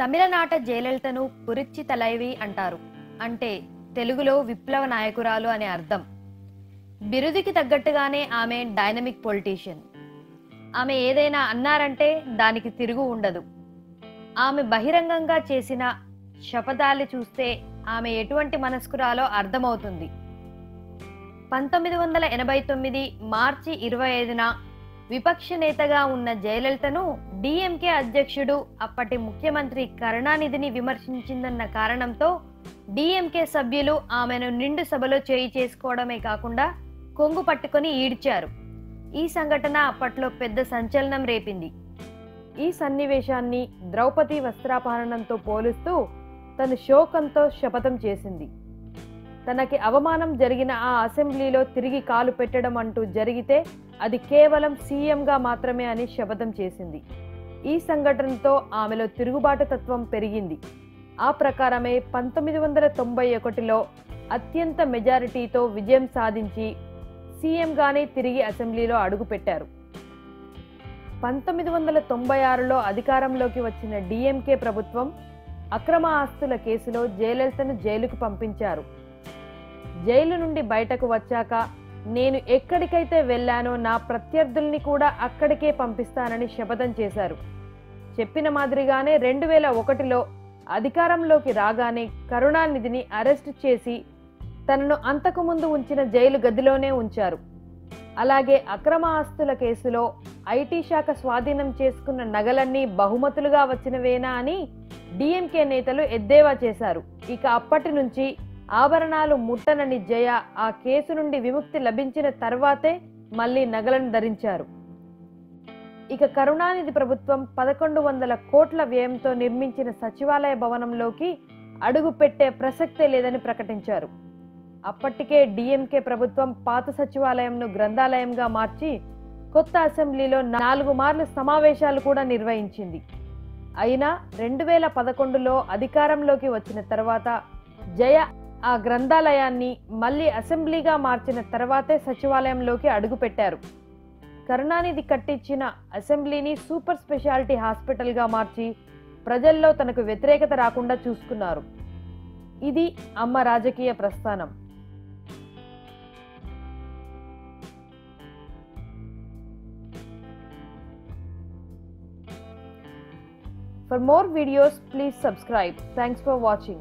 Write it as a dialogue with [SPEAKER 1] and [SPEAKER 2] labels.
[SPEAKER 1] తమిళనాట జయలలితను పురిచ్చి తలైవి అంటారు. అంటే తెలుగులో విప్లవ నాయకురాలు అనే అర్థం. బిరుదుకి తగ్గట్టుగానే ఆమె డైనమిక్ పొలిటీషియన్. ఆమె ఏదైనా అన్నారంటే దానికి తిరుగు ఉండదు. ఆమె బహిరంగంగా చేసిన శపథాలు చూస్తే ఆమె ఎటువంటి మనస్కురాలో అర్థమవుతుంది. 1989 మార్చి 25న విపక్ష నేతగా ఉన్న జయలలితను డిఎంకే అధ్యక్షుడు అప్పటి ముఖ్యమంత్రి కరుణానిధిని విమర్శించిందన్న కారణంతో డిఎంకే సభ్యులు ఆమెను నిండు సభలో చేయి చేసుకోవడమే కాకుండా కొంగు పట్టుకొని ఈడ్చారు. ఈ సంఘటన అప్పట్లో పెద్ద సంచలనం రేపింది. ఈ సన్నివేశాన్ని ద్రౌపది వస్త్రాపహరణంతో పోలుస్తూ తను శోకంతో శపథం చేసింది. తనకి అవమానం జరిగిన ఆ అసెంబ్లీలో తిరిగి కాలు పెట్టడం అంటూ జరిగితే అది కేవలం సీఎంగా మాత్రమే అని శపథం చేసింది. ఈ సంఘటనతో ఆమెలో తిరుగుబాటు తత్వం పెరిగింది. ఆ ప్రకారమే 1991లో అత్యంత మెజారిటీతో విజయం సాధించి సీఎంగానే తిరిగి అసెంబ్లీలో అడుగుపెట్టారు. 1996లో అధికారంలోకి వచ్చిన డిఎంకే ప్రభుత్వం అక్రమ ఆస్తుల కేసులో జయలలితను జైలుకు పంపించారు. జైలు నుండి బయటకు వచ్చాక నేను ఎక్కడికైతే వెళ్ళానో నా ప్రత్యర్థుల్ని కూడా అక్కడికే పంపిస్తానని శపథం చేశారు. చెప్పిన మాదిరిగానే 2001లో అధికారంలోకి రాగానే కరుణానిధిని అరెస్టు చేసి తనను అంతకుముందు ఉంచిన జైలు గదిలోనే ఉంచారు. అలాగే అక్రమ ఆస్తుల కేసులో ఐటీ శాఖ స్వాధీనం చేసుకున్న నగలన్నీ బహుమతులుగా వచ్చినవేనా అని డిఎంకే నేతలు ఎద్దేవా చేశారు. ఇక అప్పటి నుంచి ఆభరణాలు ముట్టనని జయ ఆ కేసు నుండి విముక్తి లభించిన తర్వాతే మళ్ళీ నగలను ధరించారు. ఇక కరుణానిధి ప్రభుత్వం 1100 కోట్ల వ్యయంతో నిర్మించిన సచివాలయ భవనంలోకి అడుగు పెట్టే ప్రసక్తే లేదని ప్రకటించారు. అప్పటికే డిఎంకే ప్రభుత్వం పాత సచివాలయంను గ్రంథాలయంగా మార్చి కొత్త అసెంబ్లీలో 4 మార్లు సమావేశాలు కూడా నిర్వహించింది. అయినా 2011లో అధికారంలోకి వచ్చిన తర్వాత జయ ఆ గ్రంథాలయాన్ని మళ్ళీ అసెంబ్లీగా మార్చిన తర్వాతే సచివాలయంలోకి అడుగుపెట్టారు. కరుణానిధి కట్టించిన అసెంబ్లీని సూపర్ స్పెషాలిటీ హాస్పిటల్గా మార్చి ప్రజల్లో తనకు వ్యతిరేకత రాకుండా చూసుకున్నారు. ఇది అమ్మ రాజకీయ ప్రస్థానం. For more videos, please subscribe. Thanks for watching.